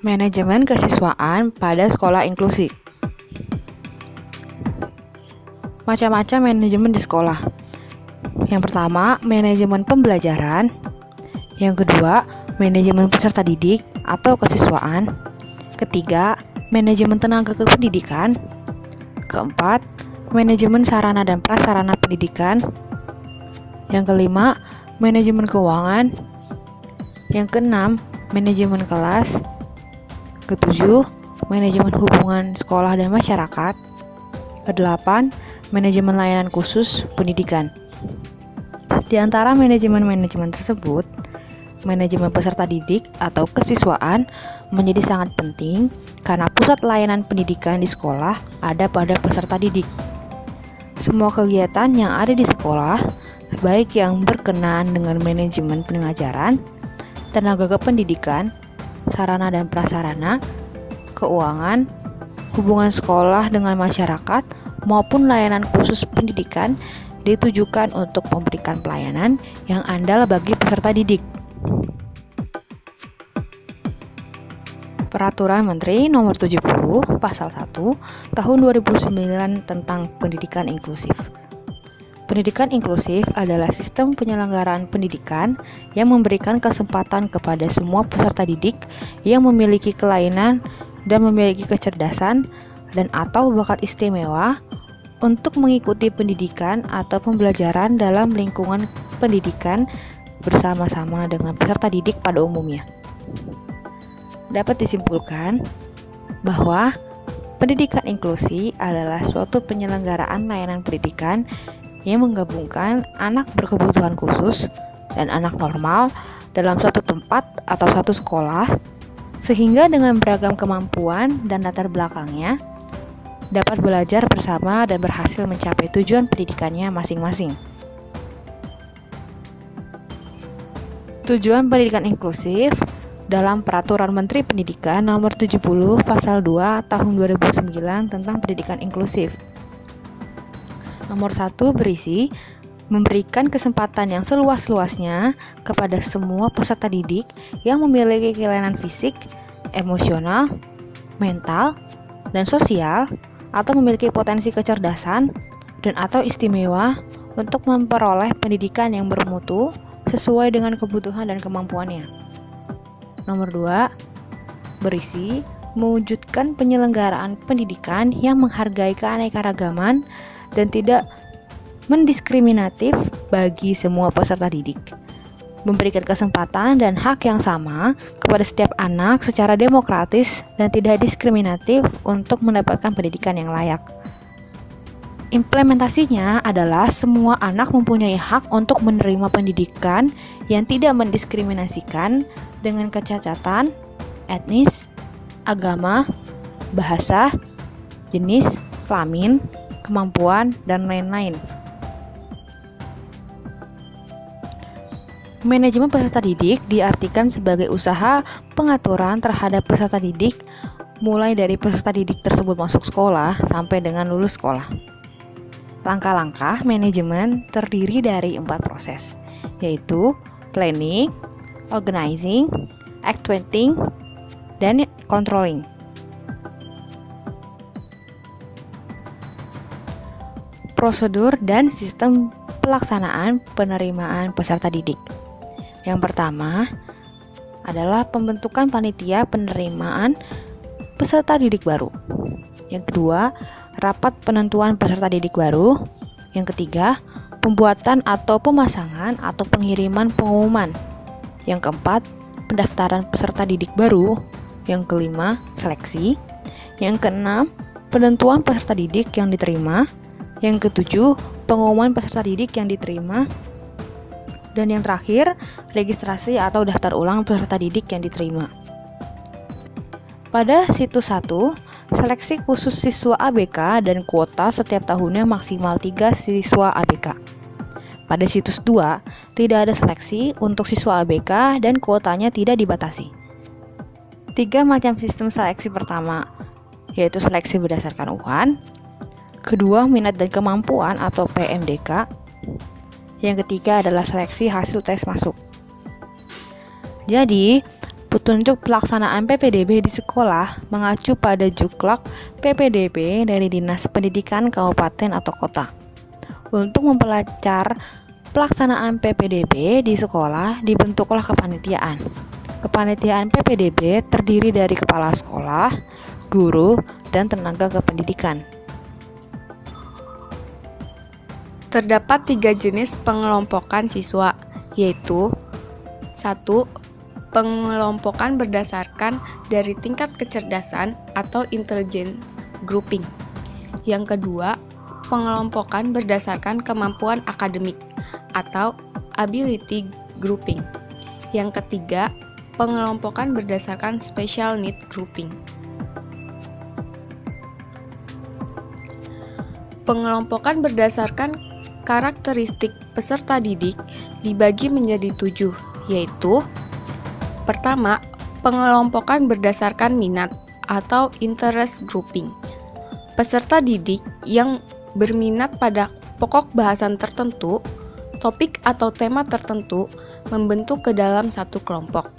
Manajemen kesiswaan pada sekolah inklusif. Macam-macam manajemen di sekolah. Yang pertama, manajemen pembelajaran. Yang kedua, manajemen peserta didik atau kesiswaan. Ketiga, manajemen tenaga kependidikan. Keempat, manajemen sarana dan prasarana pendidikan. Yang kelima, manajemen keuangan. Yang keenam, manajeman kelas. Ketujuh, manajemen hubungan sekolah dan masyarakat. Kedelapan, manajemen layanan khusus pendidikan. Di antara manajemen-manajemen tersebut, manajemen peserta didik atau kesiswaan menjadi sangat penting karena pusat layanan pendidikan di sekolah ada pada peserta didik. Semua kegiatan yang ada di sekolah, baik yang berkenaan dengan manajemen pengajaran, tenaga kependidikan, sarana dan prasarana, keuangan, hubungan sekolah dengan masyarakat, maupun layanan khusus pendidikan ditujukan untuk memberikan pelayanan yang andal bagi peserta didik. Peraturan Menteri Nomor 70 Pasal 1 Tahun 2009 tentang Pendidikan Inklusif. Pendidikan inklusif adalah sistem penyelenggaraan pendidikan yang memberikan kesempatan kepada semua peserta didik yang memiliki kelainan dan memiliki kecerdasan dan atau bakat istimewa untuk mengikuti pendidikan atau pembelajaran dalam lingkungan pendidikan bersama-sama dengan peserta didik pada umumnya. Dapat disimpulkan bahwa pendidikan inklusi adalah suatu penyelenggaraan layanan pendidikan yang menggabungkan anak berkebutuhan khusus dan anak normal dalam suatu tempat atau satu sekolah, sehingga dengan beragam kemampuan dan latar belakangnya dapat belajar bersama dan berhasil mencapai tujuan pendidikannya masing-masing. Tujuan pendidikan inklusif dalam Peraturan Menteri Pendidikan Nomor 70 Pasal 2 Tahun 2009 tentang Pendidikan Inklusif. Nomor 1 berisi memberikan kesempatan yang seluas-luasnya kepada semua peserta didik yang memiliki kelainan fisik, emosional, mental, dan sosial atau memiliki potensi kecerdasan dan atau istimewa untuk memperoleh pendidikan yang bermutu sesuai dengan kebutuhan dan kemampuannya. Nomor 2 berisi mewujudkan penyelenggaraan pendidikan yang menghargai keanekaragaman dan tidak mendiskriminatif bagi semua peserta didik, memberikan kesempatan dan hak yang sama kepada setiap anak secara demokratis dan tidak diskriminatif untuk mendapatkan pendidikan yang layak. Implementasinya adalah semua anak mempunyai hak untuk menerima pendidikan yang tidak mendiskriminasikan dengan kecacatan, etnis, agama, bahasa, jenis, kelamin, kemampuan, dan lain-lain. Manajemen peserta didik diartikan sebagai usaha pengaturan terhadap peserta didik mulai dari peserta didik tersebut masuk sekolah sampai dengan lulus sekolah. Langkah-langkah manajemen terdiri dari 4 proses, yaitu planning, organizing, actuating, dan controlling. Prosedur dan sistem pelaksanaan penerimaan peserta didik. Yang pertama adalah pembentukan panitia penerimaan peserta didik baru. Yang kedua, rapat penentuan peserta didik baru. Yang ketiga, pembuatan atau pemasangan atau pengiriman pengumuman. Yang keempat, pendaftaran peserta didik baru. Yang kelima, seleksi. Yang keenam, penentuan peserta didik yang diterima. Yang ketujuh, pengumuman peserta didik yang diterima. Dan yang terakhir, registrasi atau daftar ulang peserta didik yang diterima. Pada situs 1, seleksi khusus siswa ABK dan kuota setiap tahunnya maksimal 3 siswa ABK. Pada situs 2, tidak ada seleksi untuk siswa ABK dan kuotanya tidak dibatasi. 3 macam sistem seleksi pertama, yaitu seleksi berdasarkan UAN. Kedua, minat dan kemampuan atau PMDK. Yang ketiga adalah seleksi hasil tes masuk. Jadi, Petunjuk pelaksanaan PPDB di sekolah mengacu pada Juklak PPDB dari Dinas Pendidikan Kabupaten atau Kota. Untuk memperlancar pelaksanaan PPDB di sekolah, dibentuklah kepanitiaan. Kepanitiaan PPDB terdiri dari kepala sekolah, guru, dan tenaga kependidikan. Terdapat 3 jenis pengelompokan siswa, yaitu 1. Pengelompokan berdasarkan dari tingkat kecerdasan atau intelligence grouping. Yang kedua, pengelompokan berdasarkan kemampuan akademik atau ability grouping. Yang ketiga, pengelompokan berdasarkan special need grouping. Pengelompokan berdasarkan karakteristik peserta didik dibagi menjadi 7, yaitu pertama, pengelompokan berdasarkan minat atau interest grouping. Peserta didik yang berminat pada pokok bahasan tertentu, topik atau tema tertentu membentuk ke dalam satu kelompok.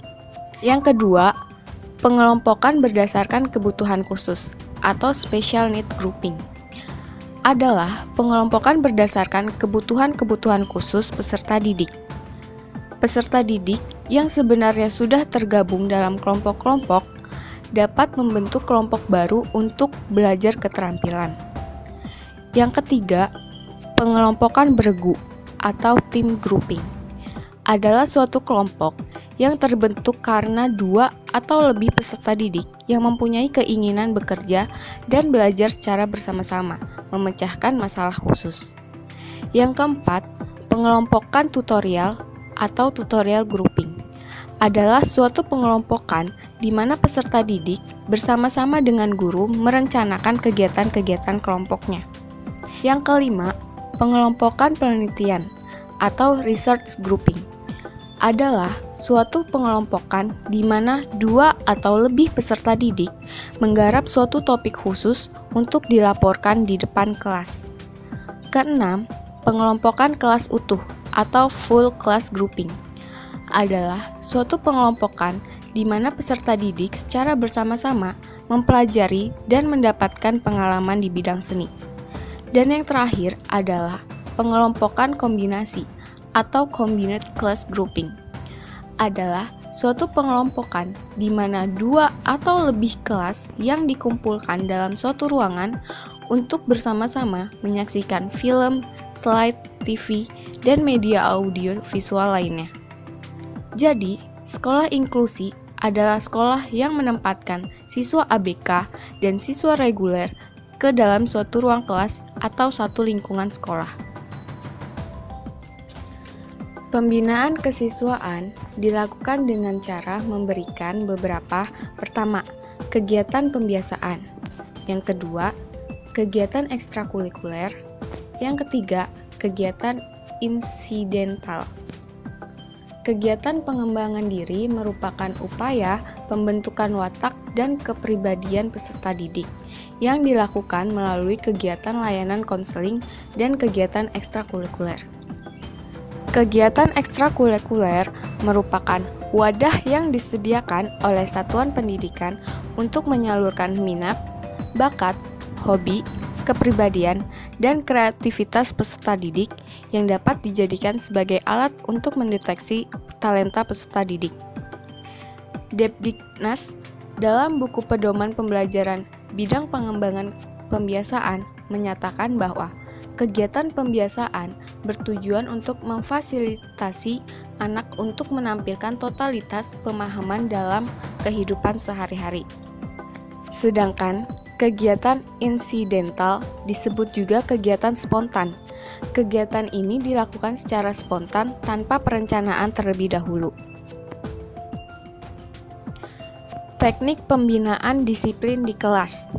Yang kedua, pengelompokan berdasarkan kebutuhan khusus atau special need grouping adalah pengelompokan berdasarkan kebutuhan-kebutuhan khusus peserta didik. Peserta didik yang sebenarnya sudah tergabung dalam kelompok-kelompok dapat membentuk kelompok baru untuk belajar keterampilan. Yang ketiga, pengelompokan beregu atau team grouping adalah suatu kelompok yang terbentuk karena 2 atau lebih peserta didik yang mempunyai keinginan bekerja dan belajar secara bersama-sama, memecahkan masalah khusus. Yang keempat, pengelompokan tutorial atau tutorial grouping adalah suatu pengelompokan di mana peserta didik bersama-sama dengan guru merencanakan kegiatan-kegiatan kelompoknya. Yang kelima, pengelompokan penelitian atau research grouping adalah suatu pengelompokan di mana 2 atau lebih peserta didik menggarap suatu topik khusus untuk dilaporkan di depan kelas. Keenam, pengelompokan kelas utuh atau full class grouping adalah suatu pengelompokan di mana peserta didik secara bersama-sama mempelajari dan mendapatkan pengalaman di bidang seni. Dan yang terakhir adalah pengelompokan kombinasi atau combined class grouping adalah suatu pengelompokan di mana 2 atau lebih kelas yang dikumpulkan dalam suatu ruangan untuk bersama-sama menyaksikan film, slide, TV, dan media audio visual lainnya. Jadi, sekolah inklusi adalah sekolah yang menempatkan siswa ABK dan siswa reguler ke dalam suatu ruang kelas atau satu lingkungan sekolah. Pembinaan kesiswaan dilakukan dengan cara memberikan beberapa, pertama, kegiatan pembiasaan, yang kedua, kegiatan ekstrakurikuler, yang ketiga, kegiatan insidental. Kegiatan pengembangan diri merupakan upaya pembentukan watak dan kepribadian peserta didik yang dilakukan melalui kegiatan layanan konseling dan kegiatan ekstrakurikuler. Kegiatan ekstrakurikuler merupakan wadah yang disediakan oleh satuan pendidikan untuk menyalurkan minat, bakat, hobi, kepribadian, dan kreativitas peserta didik yang dapat dijadikan sebagai alat untuk mendeteksi talenta peserta didik. Depdiknas dalam buku pedoman pembelajaran bidang pengembangan pembiasaan menyatakan bahwa kegiatan pembiasaan bertujuan untuk memfasilitasi anak untuk menampilkan totalitas pemahaman dalam kehidupan sehari-hari. Sedangkan kegiatan insidental disebut juga kegiatan spontan. Kegiatan ini dilakukan secara spontan tanpa perencanaan terlebih dahulu. Teknik pembinaan disiplin di kelas.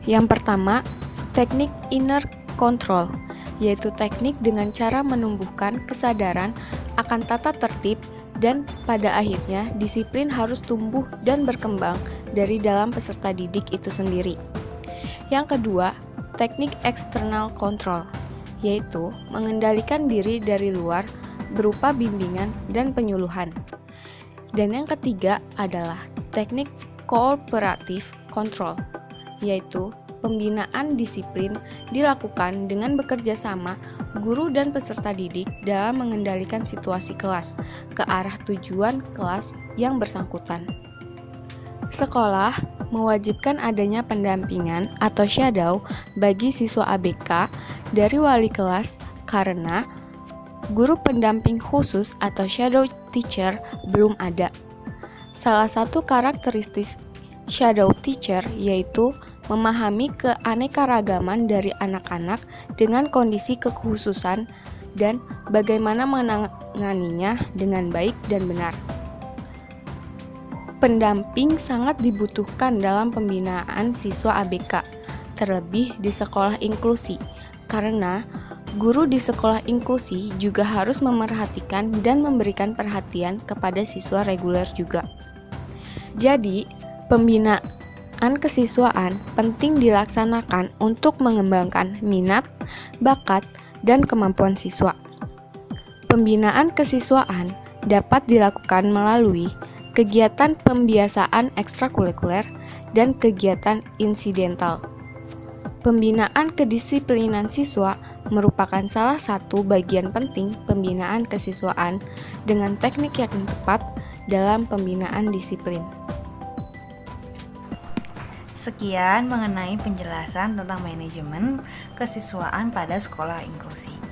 Yang pertama, teknik inner control, yaitu teknik dengan cara menumbuhkan kesadaran akan tata tertib dan pada akhirnya disiplin harus tumbuh dan berkembang dari dalam peserta didik itu sendiri. Yang kedua, teknik external control, yaitu mengendalikan diri dari luar berupa bimbingan dan penyuluhan. Dan yang ketiga adalah teknik kooperatif kontrol, yaitu pembinaan disiplin dilakukan dengan bekerja sama guru dan peserta didik dalam mengendalikan situasi kelas ke arah tujuan kelas yang bersangkutan. Sekolah mewajibkan adanya pendampingan atau shadow bagi siswa ABK dari wali kelas karena guru pendamping khusus atau shadow teacher belum ada. Salah satu karakteristik shadow teacher yaitu memahami keanekaragaman dari anak-anak dengan kondisi kekhususan dan bagaimana menanganinya dengan baik dan benar. Pendamping sangat dibutuhkan dalam pembinaan siswa ABK, terlebih di sekolah inklusi, karena guru di sekolah inklusi juga harus memerhatikan dan memberikan perhatian kepada siswa reguler juga. Jadi, pembinaan kesiswaan penting dilaksanakan untuk mengembangkan minat, bakat, dan kemampuan siswa. Pembinaan kesiswaan dapat dilakukan melalui kegiatan pembiasaan ekstrakurikuler dan kegiatan insidental. Pembinaan kedisiplinan siswa merupakan salah satu bagian penting pembinaan kesiswaan dengan teknik yang tepat dalam pembinaan disiplin. Sekian mengenai penjelasan tentang manajemen kesiswaan pada sekolah inklusi.